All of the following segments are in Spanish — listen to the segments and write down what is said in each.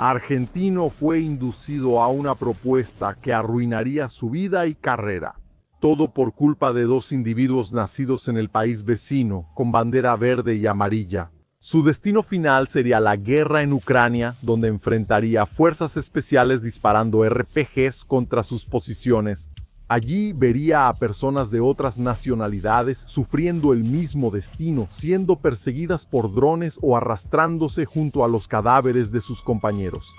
Argentino fue inducido a una propuesta que arruinaría su vida y carrera. Todo por culpa de dos individuos nacidos en el país vecino, con bandera verde y amarilla. Su destino final sería la guerra en Ucrania, donde enfrentaría fuerzas especiales disparando RPGs contra sus posiciones. Allí vería a personas de otras nacionalidades sufriendo el mismo destino, siendo perseguidas por drones o arrastrándose junto a los cadáveres de sus compañeros.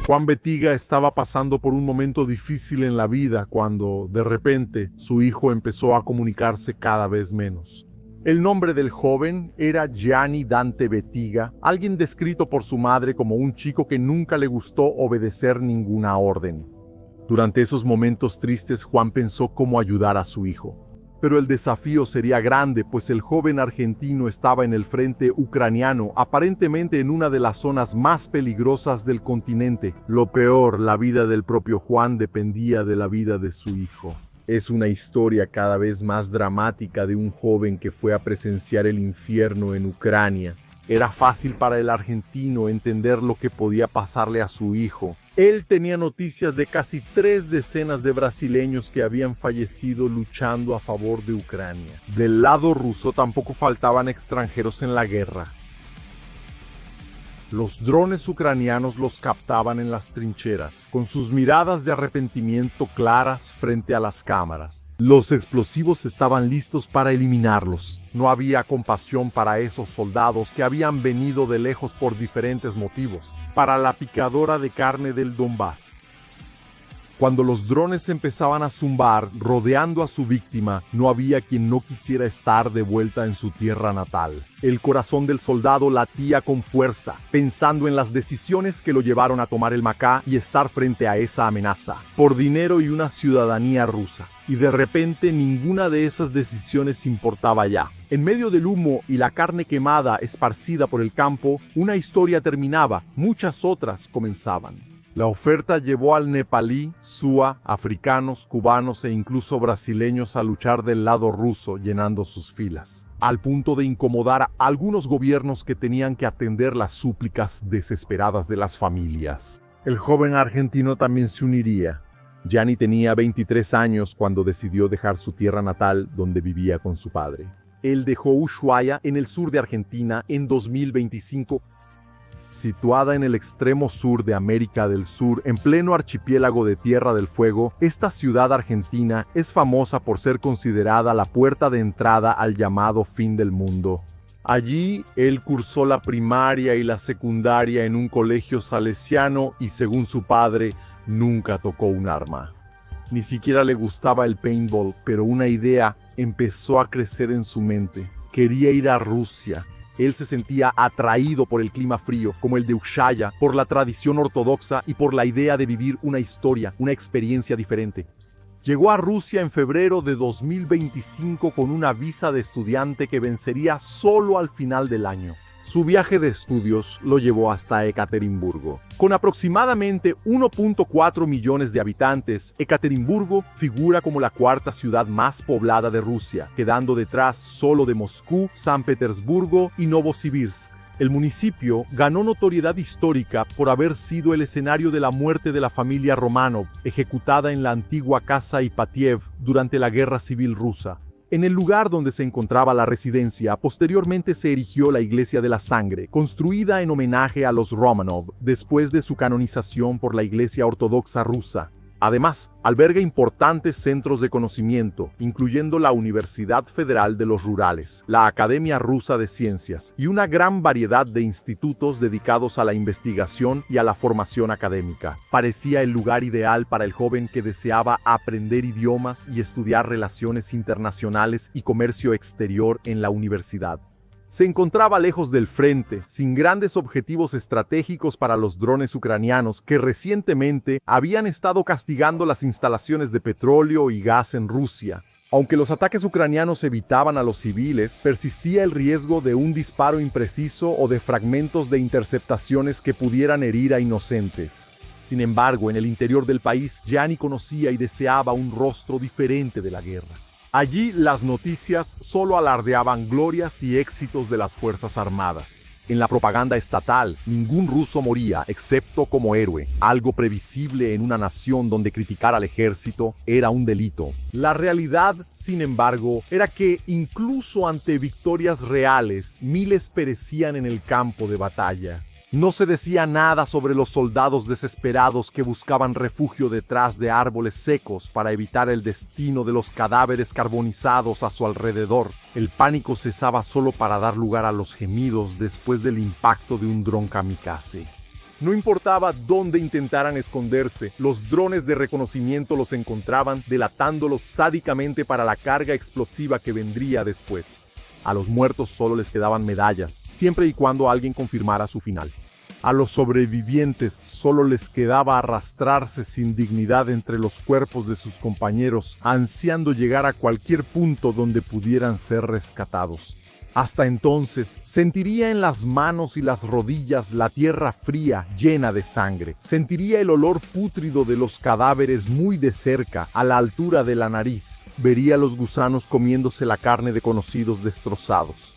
Juan Betiga estaba pasando por un momento difícil en la vida cuando, de repente, su hijo empezó a comunicarse cada vez menos. El nombre del joven era Gianni Dante Betiga, alguien descrito por su madre como un chico que nunca le gustó obedecer ninguna orden. Durante esos momentos tristes, Juan pensó cómo ayudar a su hijo. Pero el desafío sería grande, pues el joven argentino estaba en el frente ucraniano, aparentemente en una de las zonas más peligrosas del continente. Lo peor, la vida del propio Juan dependía de la vida de su hijo. Es una historia cada vez más dramática de un joven que fue a presenciar el infierno en Ucrania. Era fácil para el argentino entender lo que podía pasarle a su hijo. Él tenía noticias de casi 3 decenas de brasileños que habían fallecido luchando a favor de Ucrania. Del lado ruso tampoco faltaban extranjeros en la guerra. Los drones ucranianos los captaban en las trincheras, con sus miradas de arrepentimiento claras frente a las cámaras. Los explosivos estaban listos para eliminarlos. No había compasión para esos soldados que habían venido de lejos por diferentes motivos, para la picadora de carne del Donbass. Cuando los drones empezaban a zumbar, rodeando a su víctima, no había quien no quisiera estar de vuelta en su tierra natal. El corazón del soldado latía con fuerza, pensando en las decisiones que lo llevaron a tomar el Maká y estar frente a esa amenaza, por dinero y una ciudadanía rusa. Y de repente ninguna de esas decisiones importaba ya. En medio del humo y la carne quemada esparcida por el campo, una historia terminaba, muchas otras comenzaban. La oferta llevó al nepalí, sua, africanos, cubanos e incluso brasileños a luchar del lado ruso, llenando sus filas, al punto de incomodar a algunos gobiernos que tenían que atender las súplicas desesperadas de las familias. El joven argentino también se uniría. Gianni tenía 23 años cuando decidió dejar su tierra natal, donde vivía con su padre. Él dejó Ushuaia, en el sur de Argentina, en 2025, situada en el extremo sur de América del Sur, en pleno archipiélago de Tierra del Fuego. Esta ciudad argentina es famosa por ser considerada la puerta de entrada al llamado fin del mundo. Allí, él cursó la primaria y la secundaria en un colegio salesiano y, según su padre, nunca tocó un arma. Ni siquiera le gustaba el paintball, pero una idea empezó a crecer en su mente. Quería ir a Rusia. Él se sentía atraído por el clima frío, como el de Ushuaia, por la tradición ortodoxa y por la idea de vivir una historia, una experiencia diferente. Llegó a Rusia en febrero de 2025 con una visa de estudiante que vencería solo al final del año. Su viaje de estudios lo llevó hasta Ekaterimburgo. Con aproximadamente 1.4 millones de habitantes, Ekaterimburgo figura como la cuarta ciudad más poblada de Rusia, quedando detrás solo de Moscú, San Petersburgo y Novosibirsk. El municipio ganó notoriedad histórica por haber sido el escenario de la muerte de la familia Romanov, ejecutada en la antigua casa Ipatiev durante la Guerra Civil Rusa. En el lugar donde se encontraba la residencia, posteriormente se erigió la Iglesia de la Sangre, construida en homenaje a los Romanov, después de su canonización por la Iglesia Ortodoxa rusa. Además, alberga importantes centros de conocimiento, incluyendo la Universidad Federal de los Rurales, la Academia Rusa de Ciencias y una gran variedad de institutos dedicados a la investigación y a la formación académica. Parecía el lugar ideal para el joven que deseaba aprender idiomas y estudiar relaciones internacionales y comercio exterior en la universidad. Se encontraba lejos del frente, sin grandes objetivos estratégicos para los drones ucranianos que recientemente habían estado castigando las instalaciones de petróleo y gas en Rusia. Aunque los ataques ucranianos evitaban a los civiles, persistía el riesgo de un disparo impreciso o de fragmentos de interceptaciones que pudieran herir a inocentes. Sin embargo, en el interior del país, Gianni conocía y deseaba un rostro diferente de la guerra. Allí, las noticias solo alardeaban glorias y éxitos de las Fuerzas Armadas. En la propaganda estatal, ningún ruso moría excepto como héroe, algo previsible en una nación donde criticar al ejército era un delito. La realidad, sin embargo, era que incluso ante victorias reales, miles perecían en el campo de batalla. No se decía nada sobre los soldados desesperados que buscaban refugio detrás de árboles secos para evitar el destino de los cadáveres carbonizados a su alrededor. El pánico cesaba solo para dar lugar a los gemidos después del impacto de un dron kamikaze. No importaba dónde intentaran esconderse, los drones de reconocimiento los encontraban, delatándolos sádicamente para la carga explosiva que vendría después. A los muertos solo les quedaban medallas, siempre y cuando alguien confirmara su final. A los sobrevivientes solo les quedaba arrastrarse sin dignidad entre los cuerpos de sus compañeros, ansiando llegar a cualquier punto donde pudieran ser rescatados. Hasta entonces, sentiría en las manos y las rodillas la tierra fría, llena de sangre. Sentiría el olor pútrido de los cadáveres muy de cerca, a la altura de la nariz. Vería a los gusanos comiéndose la carne de conocidos destrozados.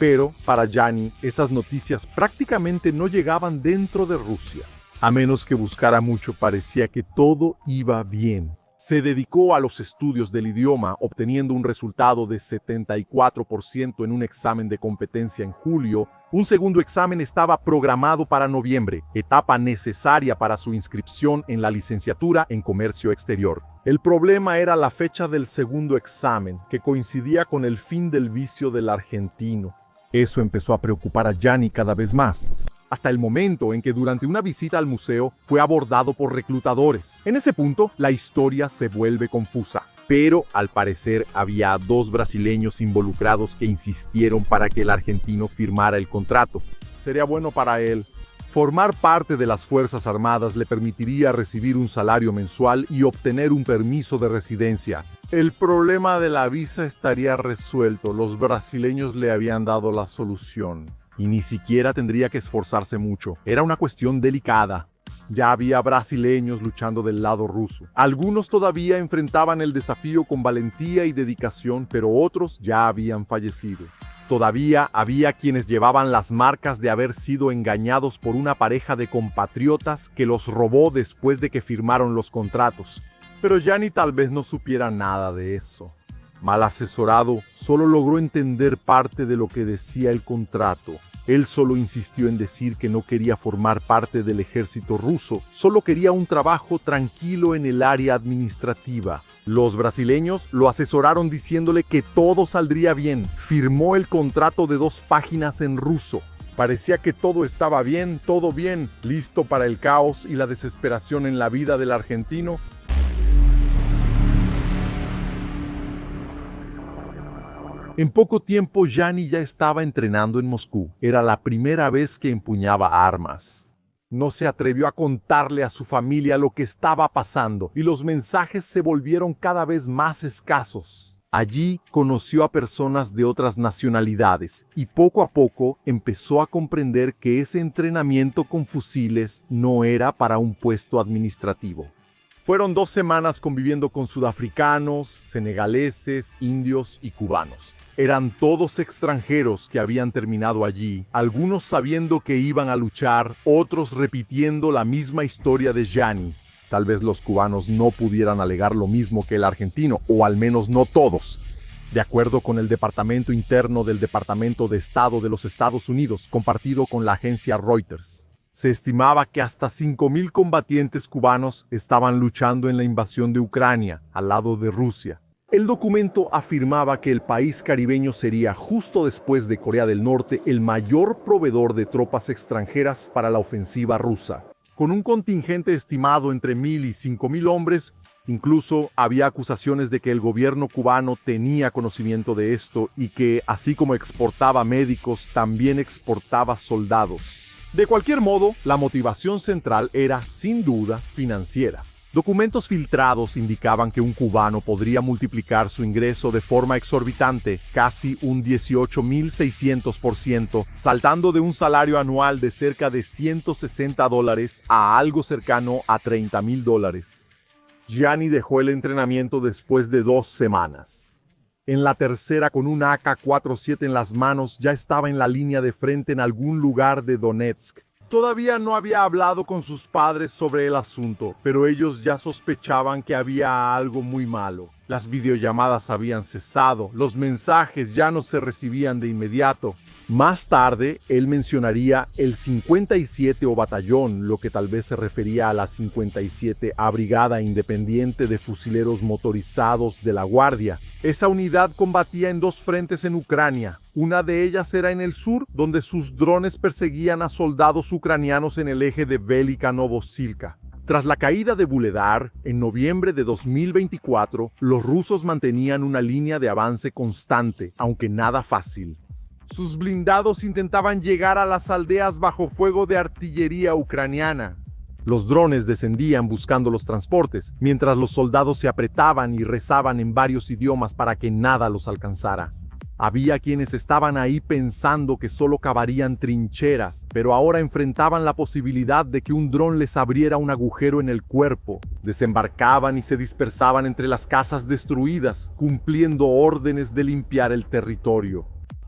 Pero, para Gianni, esas noticias prácticamente no llegaban dentro de Rusia. A menos que buscara mucho, parecía que todo iba bien. Se dedicó a los estudios del idioma, obteniendo un resultado de 74% en un examen de competencia en julio. Un segundo examen estaba programado para noviembre, etapa necesaria para su inscripción en la licenciatura en Comercio Exterior. El problema era la fecha del segundo examen, que coincidía con el fin del vicio del argentino. Eso empezó a preocupar a Gianni cada vez más, hasta el momento en que durante una visita al museo fue abordado por reclutadores. En ese punto, la historia se vuelve confusa. Pero, al parecer, había 2 brasileños involucrados que insistieron para que el argentino firmara el contrato. Sería bueno para él. Formar parte de las Fuerzas Armadas le permitiría recibir un salario mensual y obtener un permiso de residencia. El problema de la visa estaría resuelto. Los brasileños le habían dado la solución. Y ni siquiera tendría que esforzarse mucho. Era una cuestión delicada. Ya había brasileños luchando del lado ruso. Algunos todavía enfrentaban el desafío con valentía y dedicación, pero otros ya habían fallecido. Todavía había quienes llevaban las marcas de haber sido engañados por una pareja de compatriotas que los robó después de que firmaron los contratos. Pero Gianni tal vez no supiera nada de eso. Mal asesorado, solo logró entender parte de lo que decía el contrato. Él solo insistió en decir que no quería formar parte del ejército ruso, solo quería un trabajo tranquilo en el área administrativa. Los brasileños lo asesoraron diciéndole que todo saldría bien. Firmó el contrato de 2 páginas en ruso. Parecía que todo estaba bien, todo bien, listo para el caos y la desesperación en la vida del argentino. En poco tiempo, Gianni ya estaba entrenando en Moscú. Era la primera vez que empuñaba armas. No se atrevió a contarle a su familia lo que estaba pasando y los mensajes se volvieron cada vez más escasos. Allí conoció a personas de otras nacionalidades y poco a poco empezó a comprender que ese entrenamiento con fusiles no era para un puesto administrativo. Fueron 2 semanas conviviendo con sudafricanos, senegaleses, indios y cubanos. Eran todos extranjeros que habían terminado allí, algunos sabiendo que iban a luchar, otros repitiendo la misma historia de Gianni. Tal vez los cubanos no pudieran alegar lo mismo que el argentino, o al menos no todos. De acuerdo con el Departamento Interno del Departamento de Estado de los Estados Unidos, compartido con la agencia Reuters, se estimaba que hasta 5,000 combatientes cubanos estaban luchando en la invasión de Ucrania, al lado de Rusia. El documento afirmaba que el país caribeño sería, justo después de Corea del Norte, el mayor proveedor de tropas extranjeras para la ofensiva rusa. Con un contingente estimado entre 1,000 y 5,000 hombres, incluso había acusaciones de que el gobierno cubano tenía conocimiento de esto y que, así como exportaba médicos, también exportaba soldados. De cualquier modo, la motivación central era, sin duda, financiera. Documentos filtrados indicaban que un cubano podría multiplicar su ingreso de forma exorbitante, casi un 18.600%, saltando de un salario anual de cerca de $160 a algo cercano a $30.000. Gianni dejó el entrenamiento después de 2 semanas. En la tercera, con un AK-47 en las manos, ya estaba en la línea de frente en algún lugar de Donetsk. Todavía no había hablado con sus padres sobre el asunto, pero ellos ya sospechaban que había algo muy malo. Las videollamadas habían cesado, los mensajes ya no se recibían de inmediato. Más tarde, él mencionaría el 57 o batallón, lo que tal vez se refería a la 57A Brigada Independiente de Fusileros Motorizados de la Guardia. Esa unidad combatía en 2 frentes en Ucrania. Una de ellas era en el sur, donde sus drones perseguían a soldados ucranianos en el eje de Velika-Novosilka. Tras la caída de Vuhledar, en noviembre de 2024, los rusos mantenían una línea de avance constante, aunque nada fácil. Sus blindados intentaban llegar a las aldeas bajo fuego de artillería ucraniana. Los drones descendían buscando los transportes, mientras los soldados se apretaban y rezaban en varios idiomas para que nada los alcanzara. Había quienes estaban ahí pensando que solo cavarían trincheras, pero ahora enfrentaban la posibilidad de que un dron les abriera un agujero en el cuerpo. Desembarcaban y se dispersaban entre las casas destruidas, cumpliendo órdenes de limpiar el territorio.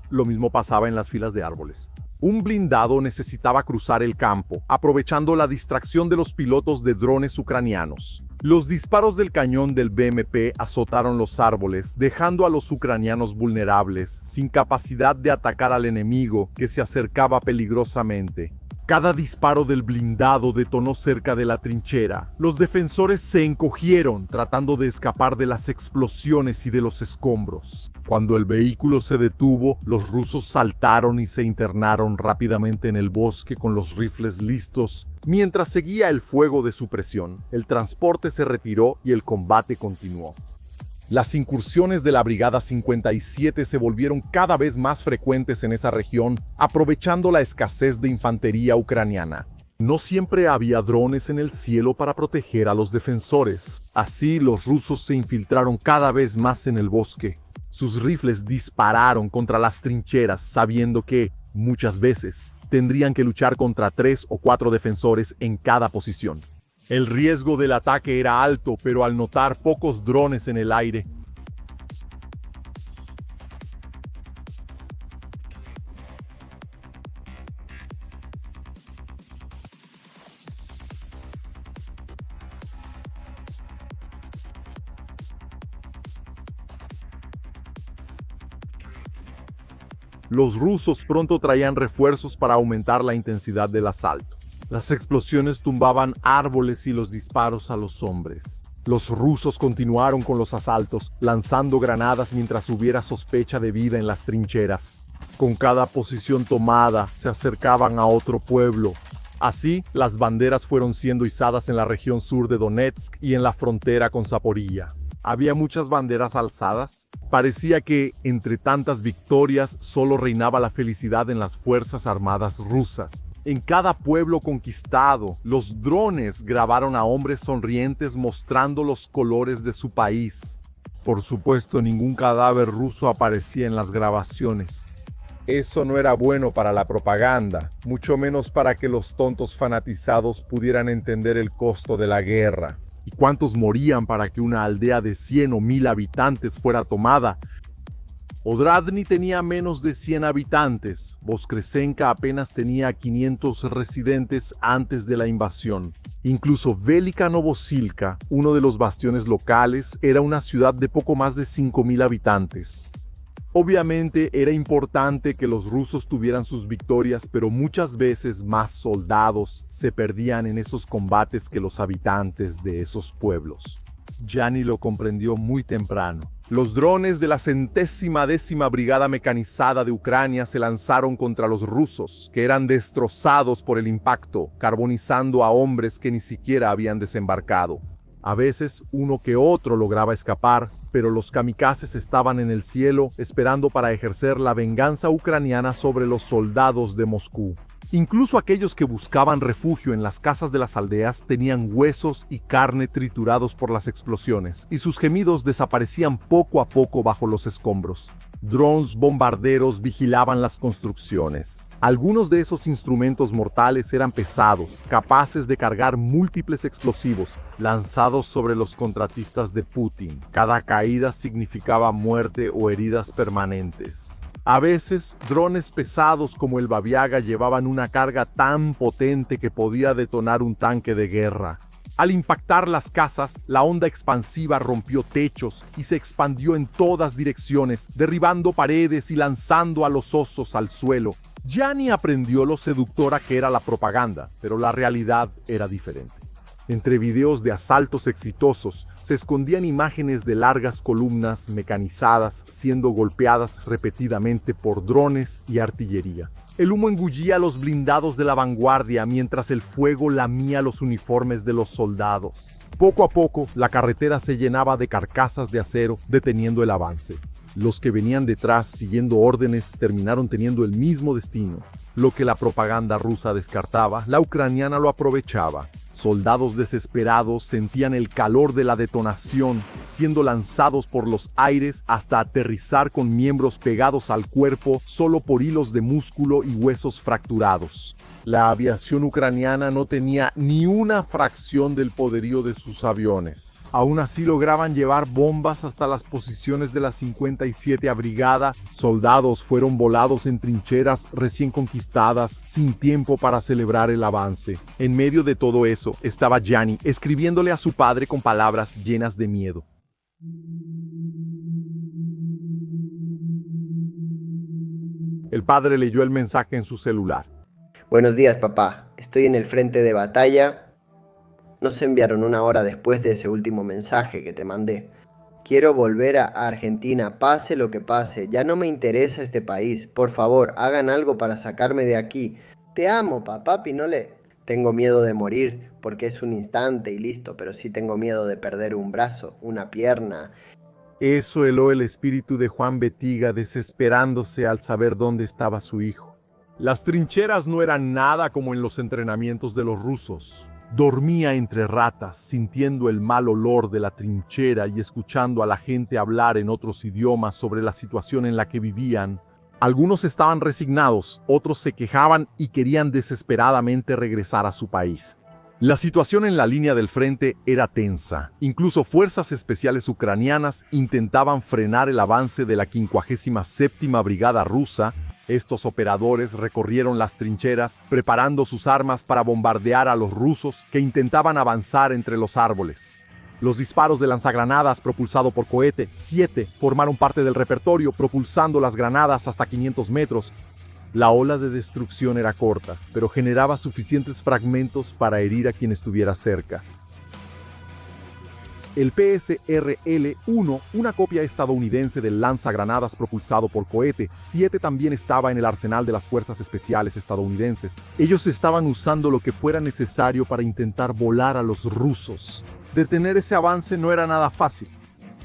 Lo mismo pasaba en las filas de árboles. Un blindado necesitaba cruzar el campo, aprovechando la distracción de los pilotos de drones ucranianos. Los disparos del cañón del BMP azotaron los árboles, dejando a los ucranianos vulnerables, sin capacidad de atacar al enemigo que se acercaba peligrosamente. Cada disparo del blindado detonó cerca de la trinchera. Los defensores se encogieron, tratando de escapar de las explosiones y de los escombros. Cuando el vehículo se detuvo, los rusos saltaron y se internaron rápidamente en el bosque con los rifles listos. Mientras seguía el fuego de supresión, el transporte se retiró y el combate continuó. Las incursiones de la Brigada 57 se volvieron cada vez más frecuentes en esa región, aprovechando la escasez de infantería ucraniana. No siempre había drones en el cielo para proteger a los defensores. Así, los rusos se infiltraron cada vez más en el bosque. Sus rifles dispararon contra las trincheras, sabiendo que, muchas veces, tendrían que luchar contra 3 o 4 defensores en cada posición. El riesgo del ataque era alto, pero al notar pocos drones en el aire, los rusos pronto traían refuerzos para aumentar la intensidad del asalto. Las explosiones tumbaban árboles y los disparos a los hombres. Los rusos continuaron con los asaltos, lanzando granadas mientras hubiera sospecha de vida en las trincheras. Con cada posición tomada, se acercaban a otro pueblo. Así, las banderas fueron siendo izadas en la región sur de Donetsk y en la frontera con Zaporilla. Había muchas banderas alzadas. Parecía que, entre tantas victorias, solo reinaba la felicidad en las fuerzas armadas rusas. En cada pueblo conquistado, los drones grabaron a hombres sonrientes mostrando los colores de su país. Por supuesto, ningún cadáver ruso aparecía en las grabaciones. Eso no era bueno para la propaganda, mucho menos para que los tontos fanatizados pudieran entender el costo de la guerra. ¿Y cuántos morían para que una aldea de 100 o 1000 habitantes fuera tomada? Odradny tenía menos de 100 habitantes. Voskresenka apenas tenía 500 residentes antes de la invasión. Incluso Velika-Novosilka, uno de los bastiones locales, era una ciudad de poco más de 5000 habitantes. Obviamente era importante que los rusos tuvieran sus victorias, pero muchas veces más soldados se perdían en esos combates que los habitantes de esos pueblos. Gianni lo comprendió muy temprano. Los drones de la 110ª Brigada Mecanizada de Ucrania se lanzaron contra los rusos, que eran destrozados por el impacto, carbonizando a hombres que ni siquiera habían desembarcado. A veces uno que otro lograba escapar, pero los kamikazes estaban en el cielo esperando para ejercer la venganza ucraniana sobre los soldados de Moscú. Incluso aquellos que buscaban refugio en las casas de las aldeas tenían huesos y carne triturados por las explosiones, y sus gemidos desaparecían poco a poco bajo los escombros. Drones bombarderos vigilaban las construcciones. Algunos de esos instrumentos mortales eran pesados, capaces de cargar múltiples explosivos, lanzados sobre los contratistas de Putin. Cada caída significaba muerte o heridas permanentes. A veces, drones pesados como el Babiaga llevaban una carga tan potente que podía detonar un tanque de guerra. Al impactar las casas, la onda expansiva rompió techos y se expandió en todas direcciones, derribando paredes y lanzando a los osos al suelo. Gianni aprendió lo seductora que era la propaganda, pero la realidad era diferente. Entre videos de asaltos exitosos, se escondían imágenes de largas columnas mecanizadas siendo golpeadas repetidamente por drones y artillería. El humo engullía los blindados de la vanguardia mientras el fuego lamía los uniformes de los soldados. Poco a poco, la carretera se llenaba de carcasas de acero, deteniendo el avance. Los que venían detrás siguiendo órdenes terminaron teniendo el mismo destino. Lo que la propaganda rusa descartaba, la ucraniana lo aprovechaba. Soldados desesperados sentían el calor de la detonación, siendo lanzados por los aires hasta aterrizar con miembros pegados al cuerpo solo por hilos de músculo y huesos fracturados. La aviación ucraniana no tenía ni una fracción del poderío de sus aviones. Aún así lograban llevar bombas hasta las posiciones de la 57ª Brigada. Soldados fueron volados en trincheras recién conquistadas, sin tiempo para celebrar el avance. En medio de todo eso estaba Gianni, escribiéndole a su padre con palabras llenas de miedo. El padre leyó el mensaje en su celular. Buenos días, papá. Estoy en el frente de batalla. Nos enviaron 1 hora después de ese último mensaje que te mandé. Quiero volver a Argentina, pase lo que pase. Ya no me interesa este país. Por favor, hagan algo para sacarme de aquí. Te amo, papá Pinole. Tengo miedo de morir, porque es un instante y listo, pero sí tengo miedo de perder un brazo, una pierna. Eso heló el espíritu de Juan Betiga, desesperándose al saber dónde estaba su hijo. Las trincheras no eran nada como en los entrenamientos de los rusos. Dormía entre ratas, sintiendo el mal olor de la trinchera y escuchando a la gente hablar en otros idiomas sobre la situación en la que vivían. Algunos estaban resignados, otros se quejaban y querían desesperadamente regresar a su país. La situación en la línea del frente era tensa. Incluso fuerzas especiales ucranianas intentaban frenar el avance de la 57ª Brigada rusa. Estos operadores recorrieron las trincheras, preparando sus armas para bombardear a los rusos que intentaban avanzar entre los árboles. Los disparos de lanzagranadas propulsado por cohete 7 formaron parte del repertorio, propulsando las granadas hasta 500 metros. La ola de destrucción era corta, pero generaba suficientes fragmentos para herir a quien estuviera cerca. El PSRL-1, una copia estadounidense del lanzagranadas propulsado por cohete 7, también estaba en el arsenal de las fuerzas especiales estadounidenses. Ellos estaban usando lo que fuera necesario para intentar volar a los rusos. Detener ese avance no era nada fácil.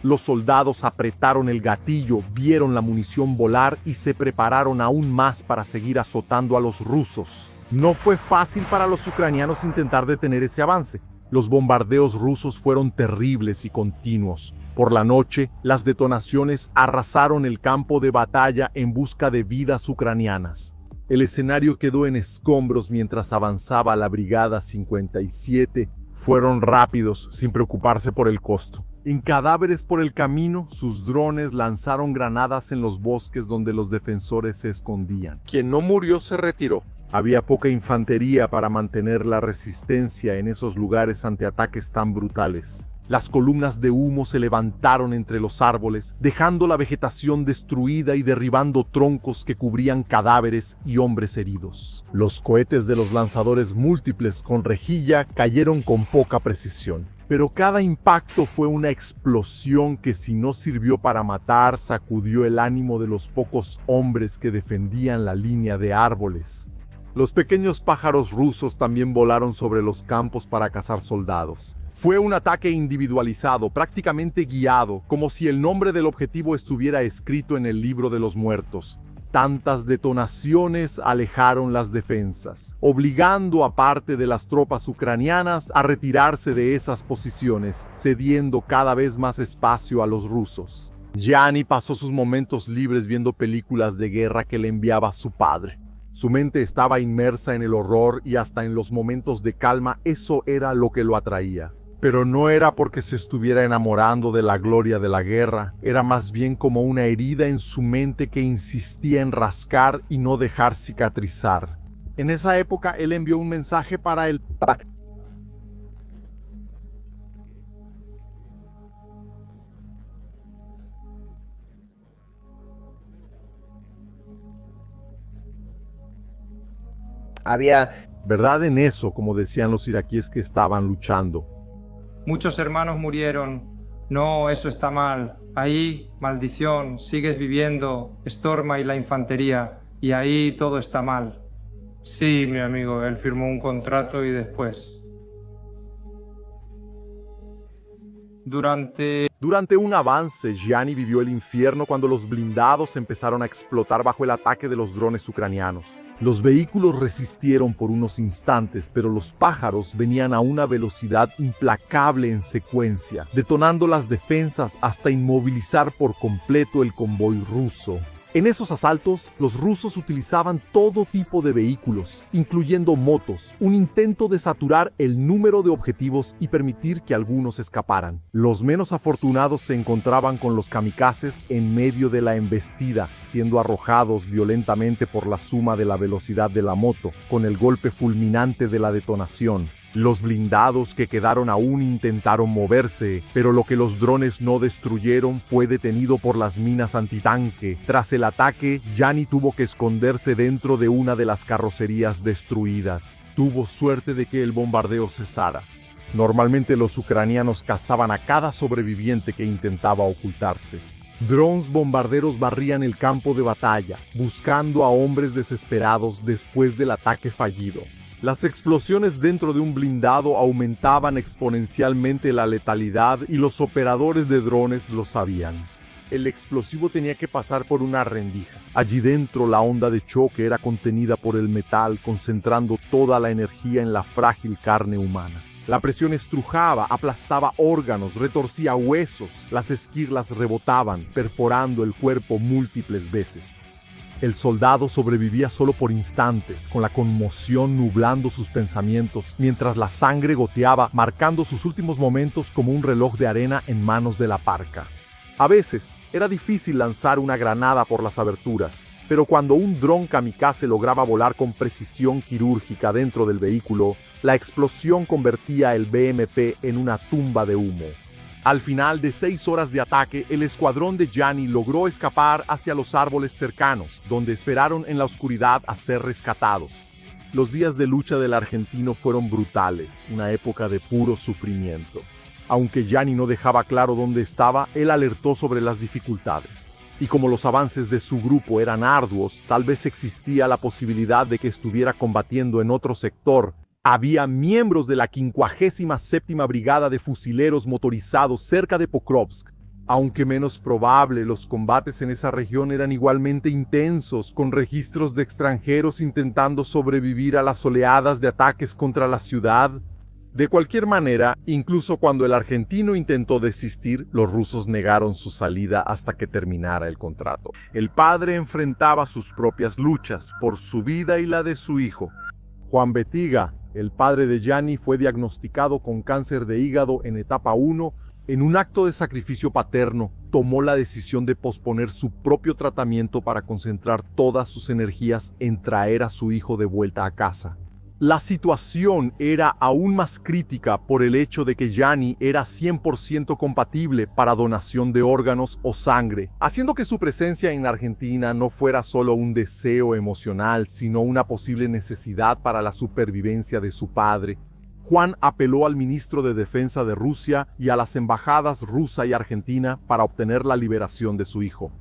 Los soldados apretaron el gatillo, vieron la munición volar y se prepararon aún más para seguir azotando a los rusos. No fue fácil para los ucranianos intentar detener ese avance. Los bombardeos rusos fueron terribles y continuos. Por la noche, las detonaciones arrasaron el campo de batalla en busca de vidas ucranianas. El escenario quedó en escombros mientras avanzaba la Brigada 57. Fueron rápidos, sin preocuparse por el costo. En cadáveres por el camino, sus drones lanzaron granadas en los bosques donde los defensores se escondían. Quien no murió se retiró. Había poca infantería para mantener la resistencia en esos lugares ante ataques tan brutales. Las columnas de humo se levantaron entre los árboles, dejando la vegetación destruida y derribando troncos que cubrían cadáveres y hombres heridos. Los cohetes de los lanzadores múltiples con rejilla cayeron con poca precisión. Pero cada impacto fue una explosión que, si no sirvió para matar, sacudió el ánimo de los pocos hombres que defendían la línea de árboles. Los pequeños pájaros rusos también volaron sobre los campos para cazar soldados. Fue un ataque individualizado, prácticamente guiado, como si el nombre del objetivo estuviera escrito en el libro de los muertos. Tantas detonaciones alejaron las defensas, obligando a parte de las tropas ucranianas a retirarse de esas posiciones, cediendo cada vez más espacio a los rusos. Gianni pasó sus momentos libres viendo películas de guerra que le enviaba su padre. Su mente estaba inmersa en el horror y hasta en los momentos de calma eso era lo que lo atraía. Pero no era porque se estuviera enamorando de la gloria de la guerra, era más bien como una herida en su mente que insistía en rascar y no dejar cicatrizar. En esa época él envió un mensaje para el Papá, había... verdad en eso, como decían los iraquíes que estaban luchando. Muchos hermanos murieron. No, eso está mal. Ahí, maldición, sigues viviendo, Storma y la infantería, y ahí todo está mal. Sí, mi amigo, él firmó un contrato y después. Durante un avance, Gianni vivió el infierno cuando los blindados empezaron a explotar bajo el ataque de los drones ucranianos. Los vehículos resistieron por unos instantes, pero los pájaros venían a una velocidad implacable en secuencia, detonando las defensas hasta inmovilizar por completo el convoy ruso. En esos asaltos, los rusos utilizaban todo tipo de vehículos, incluyendo motos, un intento de saturar el número de objetivos y permitir que algunos escaparan. Los menos afortunados se encontraban con los kamikazes en medio de la embestida, siendo arrojados violentamente por la suma de la velocidad de la moto, con el golpe fulminante de la detonación. Los blindados que quedaron aún intentaron moverse, pero lo que los drones no destruyeron fue detenido por las minas antitanque. Tras el ataque, Gianni tuvo que esconderse dentro de una de las carrocerías destruidas. Tuvo suerte de que el bombardeo cesara. Normalmente los ucranianos cazaban a cada sobreviviente que intentaba ocultarse. Drones bombarderos barrían el campo de batalla, buscando a hombres desesperados después del ataque fallido. Las explosiones dentro de un blindado aumentaban exponencialmente la letalidad y los operadores de drones lo sabían. El explosivo tenía que pasar por una rendija. Allí dentro la onda de choque era contenida por el metal, concentrando toda la energía en la frágil carne humana. La presión estrujaba, aplastaba órganos, retorcía huesos. Las esquirlas rebotaban, perforando el cuerpo múltiples veces. El soldado sobrevivía solo por instantes, con la conmoción nublando sus pensamientos, mientras la sangre goteaba, marcando sus últimos momentos como un reloj de arena en manos de la parca. A veces, era difícil lanzar una granada por las aberturas, pero cuando un dron kamikaze lograba volar con precisión quirúrgica dentro del vehículo, la explosión convertía el BMP en una tumba de humo. Al final de 6 horas de ataque, el escuadrón de Gianni logró escapar hacia los árboles cercanos, donde esperaron en la oscuridad a ser rescatados. Los días de lucha del argentino fueron brutales, una época de puro sufrimiento. Aunque Gianni no dejaba claro dónde estaba, él alertó sobre las dificultades. Y como los avances de su grupo eran arduos, tal vez existía la posibilidad de que estuviera combatiendo en otro sector. Había miembros de la 57ª Brigada de Fusileros Motorizados cerca de Pokrovsk. Aunque menos probable, los combates en esa región eran igualmente intensos, con registros de extranjeros intentando sobrevivir a las oleadas de ataques contra la ciudad. De cualquier manera, incluso cuando el argentino intentó desistir, los rusos negaron su salida hasta que terminara el contrato. El padre enfrentaba sus propias luchas por su vida y la de su hijo. Juan Betiga, el padre de Gianni, fue diagnosticado con cáncer de hígado en etapa 1. En un acto de sacrificio paterno, tomó la decisión de posponer su propio tratamiento para concentrar todas sus energías en traer a su hijo de vuelta a casa. La situación era aún más crítica por el hecho de que Gianni era 100% compatible para donación de órganos o sangre, haciendo que su presencia en Argentina no fuera solo un deseo emocional, sino una posible necesidad para la supervivencia de su padre. Juan apeló al ministro de Defensa de Rusia y a las embajadas rusa y argentina para obtener la liberación de su hijo.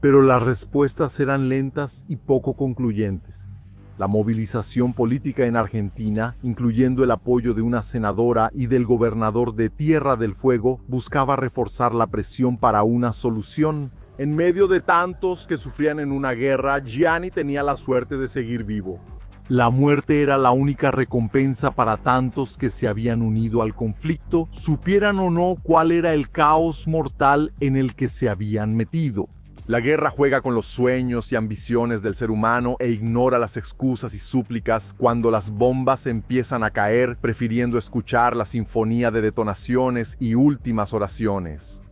Pero las respuestas eran lentas y poco concluyentes. La movilización política en Argentina, incluyendo el apoyo de una senadora y del gobernador de Tierra del Fuego, buscaba reforzar la presión para una solución. En medio de tantos que sufrían en una guerra, Gianni tenía la suerte de seguir vivo. La muerte era la única recompensa para tantos que se habían unido al conflicto, supieran o no cuál era el caos mortal en el que se habían metido. La guerra juega con los sueños y ambiciones del ser humano e ignora las excusas y súplicas cuando las bombas empiezan a caer, prefiriendo escuchar la sinfonía de detonaciones y últimas oraciones.